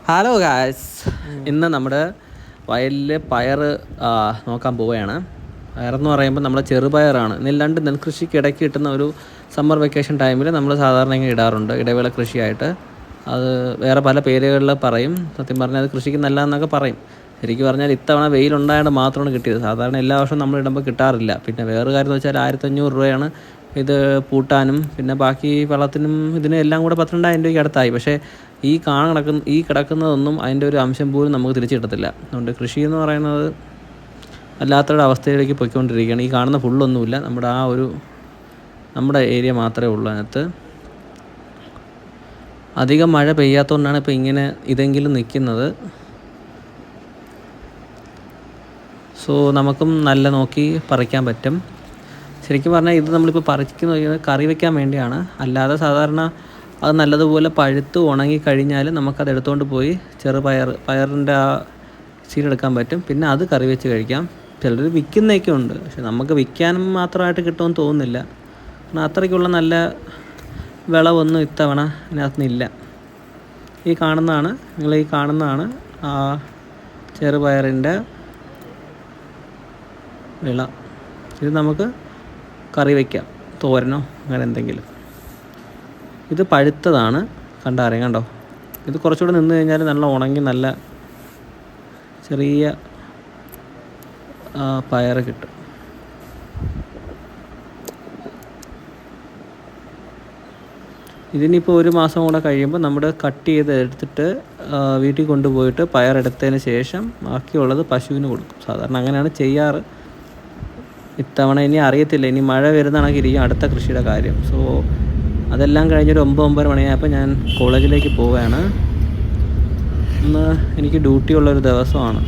Hello guys, ഇന്ന് നമ്മുടെ വയലിൽ പയർ നോക്കാൻ പോവുകയാണ്. പയറെന്ന് പറയുമ്പോൾ നമ്മൾ ചെറുപയറാണ്. നെൽകൃഷിക്ക് ഇടയ്ക്ക് കിട്ടുന്ന ഒരു സമ്മർ വെക്കേഷൻ ടൈമിൽ നമ്മൾ സാധാരണ ഇങ്ങനെ ഇടാറുണ്ട്, ഇടവേള കൃഷിയായിട്ട്. അത് വേറെ പല പേരുകളിൽ പറയും. സത്യം പറഞ്ഞാൽ അത് കൃഷിക്ക് നല്ലതെന്നൊക്കെ പറയും. ശരിക്കും പറഞ്ഞാൽ ഇത്തവണ വെയിലുണ്ടായത് മാത്രമാണ് കിട്ടിയത്. സാധാരണ എല്ലാ വർഷവും നമ്മൾ ഇടുമ്പോൾ കിട്ടാറില്ല. പിന്നെ വേറൊരു കാര്യം എന്ന് വെച്ചാൽ 1500 രൂപയാണ് ഇത് പൂട്ടാനും പിന്നെ ബാക്കി വെള്ളത്തിനും ഇതിനും എല്ലാം കൂടെ 12,000 രൂപയ്ക്ക് അടുത്തായി. പക്ഷേ ഈ കിടക്കുന്നതൊന്നും അതിൻ്റെ ഒരു അംശം പോലും നമുക്ക് തിരിച്ചു കിട്ടത്തില്ല. അതുകൊണ്ട് കൃഷി എന്ന് പറയുന്നത് അല്ലാത്തൊരു അവസ്ഥയിലേക്ക് പോയിക്കൊണ്ടിരിക്കുകയാണ്. ഈ കാണുന്ന ഫുള്ളൊന്നുമില്ല, നമ്മുടെ ഏരിയ മാത്രമേ ഉള്ളൂ. അതിനകത്ത് അധികം മഴ പെയ്യാത്തതുകൊണ്ടാണ് ഇപ്പോൾ ഇങ്ങനെ ഇതെങ്കിലും നിൽക്കുന്നത്. സോ നമുക്കും നല്ല നോക്കി പറിക്കാൻ പറ്റും. ശരിക്കും പറഞ്ഞാൽ ഇത് നമ്മളിപ്പോൾ പറിക്കുന്നത് കറി വയ്ക്കാൻ വേണ്ടിയാണ്. അല്ലാതെ സാധാരണ അത് നല്ലതുപോലെ പഴുത്ത് ഉണങ്ങിക്കഴിഞ്ഞാൽ നമുക്കത് എടുത്തുകൊണ്ട് പോയി പയറിൻ്റെ ആ സീഡെടുക്കാൻ പറ്റും. പിന്നെ അത് കറി വെച്ച് കഴിക്കാം. ചിലർ വിൽക്കുന്നതൊക്കെ ഉണ്ട്, പക്ഷെ നമുക്ക് വിൽക്കാനും മാത്രമായിട്ട് കിട്ടുമെന്ന് തോന്നുന്നില്ല. കാരണം അത്രയ്ക്കുള്ള നല്ല വിളവൊന്നും ഇത്തവണ ഇതിനകത്തുനിന്നില്ല. ഈ കാണുന്നതാണ് ആ ചെറുപയറിൻ്റെ വിള. ഇത് നമുക്ക് കറി വയ്ക്കാം, തോരനോ അങ്ങനെ എന്തെങ്കിലും. ഇത് പഴുത്തതാണ്, കണ്ടോ. ഇത് കുറച്ചുകൂടെ നിന്ന് കഴിഞ്ഞാൽ നല്ല ഉണങ്ങി നല്ല ചെറിയ പയർ കിട്ടും. ഇതിനിപ്പോൾ 1 മാസം കൂടെ കഴിയുമ്പോൾ നമ്മൾ കട്ട് ചെയ്ത് എടുത്തിട്ട് വീട്ടിൽ കൊണ്ടുപോയിട്ട് പയറെടുത്തതിന് ശേഷം ബാക്കിയുള്ളത് പശുവിന് കൊടുക്കും. സാധാരണ അങ്ങനെയാണ് ചെയ്യാറ്. ഇത്തവണ ഇനി അറിയത്തില്ല, ഇനി മഴ വരുന്നതാണെങ്കിലിരിക്കും അടുത്ത കൃഷിയുടെ കാര്യം. സോ അതെല്ലാം കഴിഞ്ഞൊരു 9-9 മണിയായപ്പോൾ ഞാൻ കോളേജിലേക്ക് പോവുകയാണ്. ഇന്ന് എനിക്ക് ഡ്യൂട്ടി ഉള്ളൊരു ദിവസമാണ്.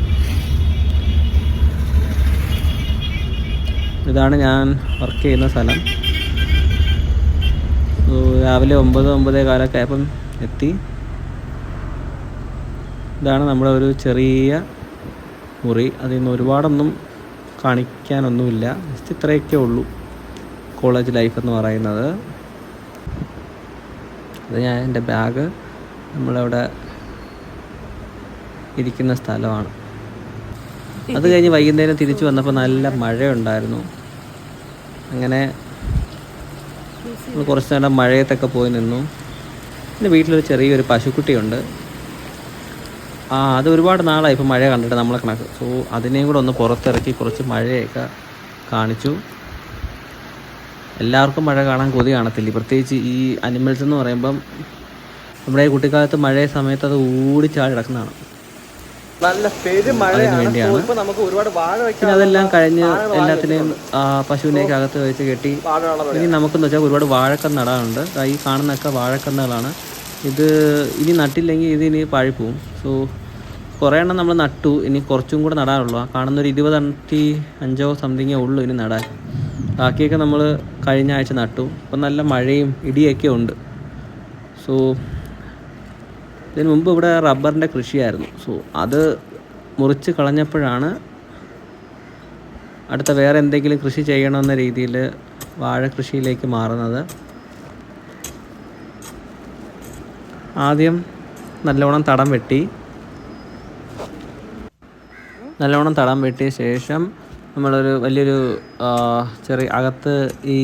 ഇതാണ് ഞാൻ വർക്ക് ചെയ്യുന്ന സ്ഥലം. സോ രാവിലെ 9-9:15 ആയപ്പം എത്തി. ഇതാണ് നമ്മുടെ ഒരു ചെറിയ മുറി. അതിൽ നിന്ന് ഒരുപാടൊന്നും കാണിക്കാനൊന്നുമില്ല, ജസ്റ്റ് ഇത്രയൊക്കെ ഉള്ളൂ കോളേജ് ലൈഫ് എന്ന് പറയുന്നത്. അത് എൻ്റെ ബാഗ് നമ്മളവിടെ ഇരിക്കുന്ന സ്ഥലമാണ്. അത് കഴിഞ്ഞ് വൈകുന്നേരം തിരിച്ചു വന്നപ്പോൾ നല്ല മഴയുണ്ടായിരുന്നു. അങ്ങനെ കുറച്ച് നേരം മഴയത്തൊക്കെ പോയി നിന്നു. പിന്നെ വീട്ടിലൊരു ചെറിയൊരു പശുക്കുട്ടിയുണ്ട്. അത് ഒരുപാട് നാളായി ഇപ്പോൾ മഴ കണ്ടിട്ട് നമ്മളെ കണക്ക്. സോ അതിനെയും കൂടെ ഒന്ന് പുറത്തിറക്കി കുറച്ച് മഴയൊക്കെ കാണിച്ചു. എല്ലാവർക്കും മഴ കാണാൻ കൊതി കാണത്തില്ല, പ്രത്യേകിച്ച് ഈ അനിമൽസ് എന്ന് പറയുമ്പം. നമ്മുടെ കുട്ടിക്കാലത്ത് മഴ സമയത്ത് അത് ഓടിച്ചാടി കിടക്കുന്നതാണ്. നല്ല വേണ്ടിയാണ്. പിന്നെ അതെല്ലാം കഴിഞ്ഞ് എല്ലാത്തിനെയും പശുവിനെയൊക്കെ അകത്ത് വെച്ച് കെട്ടി. ഇനി നമുക്കെന്ന് വെച്ചാൽ ഒരുപാട് വാഴക്കന്ന് നടാനുണ്ട്. ഈ കാണുന്നതൊക്കെ വാഴക്കന്നുകളാണ്. ഇത് ഇനി നട്ടില്ലെങ്കിൽ ഇനി പാഴിപ്പോവും. സോ കുറേ എണ്ണം നമ്മൾ നട്ടു, ഇനി കുറച്ചും കൂടെ നടാനുള്ളൂ. ആ കാണുന്നൊരു 25 സംതിങ്ങേ ഉള്ളൂ ഇനി നടാൻ. ബാക്കിയൊക്കെ നമ്മൾ കഴിഞ്ഞ ആഴ്ച നട്ടു. ഇപ്പം നല്ല മഴയും ഇടിയൊക്കെ ഉണ്ട്. സോ ഇതിന് മുമ്പ് ഇവിടെ റബ്ബറിൻ്റെ കൃഷിയായിരുന്നു. സോ അത് മുറിച്ച് കളഞ്ഞപ്പോഴാണ് അടുത്ത വേറെ എന്തെങ്കിലും കൃഷി ചെയ്യണമെന്ന രീതിയിൽ വാഴ കൃഷിയിലേക്ക് മാറുന്നത്. ആദ്യം നല്ലോണം തടം വെട്ടിയ ശേഷം നമ്മളൊരു വലിയൊരു ചെറിയ അകത്ത് ഈ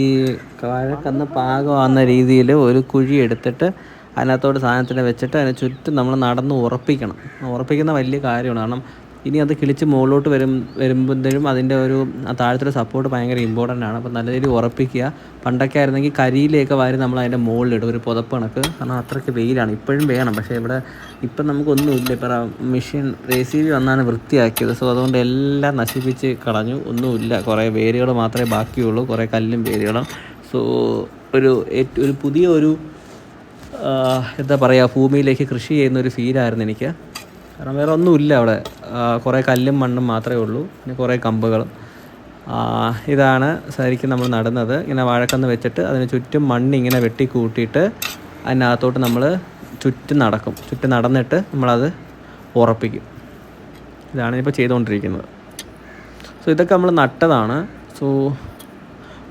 വാഴക്കന്ന് പാകമാകുന്ന രീതിയിൽ ഒരു കുഴി എടുത്തിട്ട് അതിനകത്തോട് സാധനത്തിനെ വെച്ചിട്ട് അതിന് ചുറ്റും നമ്മൾ നടന്ന് ഉറപ്പിക്കുന്ന വലിയ കാര്യമാണ്. കാരണം ഇനി അത് കിളിച്ച് മുകളിലോട്ട് വരുമ്പോഴത്തേനും അതിൻ്റെ ഒരു താഴത്തൊരു സപ്പോർട്ട് ഭയങ്കര ഇമ്പോർട്ടൻ്റ് ആണ്. അപ്പോൾ നല്ല രീതിയിൽ ഉറപ്പിക്കുക. പണ്ടൊക്കെ ആയിരുന്നെങ്കിൽ കരിയിലേക്ക് വാരി നമ്മൾ അതിൻ്റെ മുകളിലിടും, ഒരു പുതപ്പ് കണക്ക്. കാരണം അത്രയ്ക്ക് വെയിലാണ്. ഇപ്പോഴും വേണം, പക്ഷേ ഇപ്പം നമുക്കൊന്നുമില്ല. ഇപ്പം മെഷീൻ JCB വന്നാണ് വൃത്തിയാക്കിയത്. സോ അതുകൊണ്ട് എല്ലാം നശിപ്പിച്ച് കളഞ്ഞു, ഒന്നുമില്ല. കുറേ വേരുകൾ മാത്രമേ ബാക്കിയുള്ളൂ, കുറേ കല്ലും വേരുകളും. സോ ഒരു പുതിയ എന്താ പറയുക, ഭൂമിയിലേക്ക് കൃഷി ചെയ്യുന്നൊരു ഫീലായിരുന്നു എനിക്ക്. കാരണം വേറെ ഒന്നുമില്ല അവിടെ. കുറേ കല്ലും മണ്ണും മാത്രമേ ഉള്ളൂ, പിന്നെ കുറേ കമ്പുകളും. ഇതാണ് ശരിക്കും നമ്മൾ നടുന്നത്. ഇങ്ങനെ വാഴക്കന്ന് വെച്ചിട്ട് അതിന് ചുറ്റും മണ്ണിങ്ങനെ വെട്ടിക്കൂട്ടിയിട്ട് അതിനകത്തോട്ട് നമ്മൾ ചുറ്റും നടന്നിട്ട് നമ്മളത് ഉറപ്പിക്കും. ഇതാണ് ഇപ്പോൾ ചെയ്തുകൊണ്ടിരിക്കുന്നത്. സോ ഇതൊക്കെ നമ്മൾ നട്ടതാണ്. സോ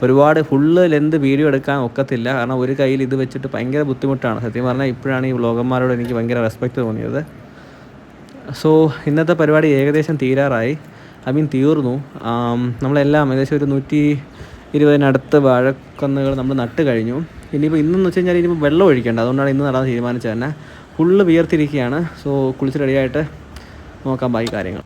ഒരുപാട് ഫുള്ള് ലെന്ത് വീഡിയോ എടുക്കാൻ ഒക്കത്തില്ല, കാരണം ഒരു കയ്യിൽ ഇത് വെച്ചിട്ട് ഭയങ്കര ബുദ്ധിമുട്ടാണ്. സത്യം പറഞ്ഞാൽ ഇപ്പോഴാണ് ഈ വ്ളോഗർമാരോട് എനിക്ക് ഭയങ്കര റെസ്പെക്റ്റ് തോന്നിയത്. സോ ഇന്നത്തെ പരിപാടി ഏകദേശം തീരാറായി. തീർന്നു. നമ്മളെല്ലാം ഏകദേശം ഒരു 120 വാഴക്കന്നുകൾ നമ്മൾ നട്ട് കഴിഞ്ഞു. ഇനിയിപ്പോൾ ഇന്നെന്ന് വെച്ച് കഴിഞ്ഞാൽ ഇനിയിപ്പോൾ വെള്ളം ഒഴിക്കേണ്ട, അതുകൊണ്ടാണ് ഇന്ന് നടാൻ തീരുമാനിച്ചത് തന്നെ. ഫുള്ള് വിയർത്തിരിക്കുകയാണ്. സോ കുളിച്ച് റെഡിയായിട്ട് നോക്കാം ബാക്കി കാര്യങ്ങൾ.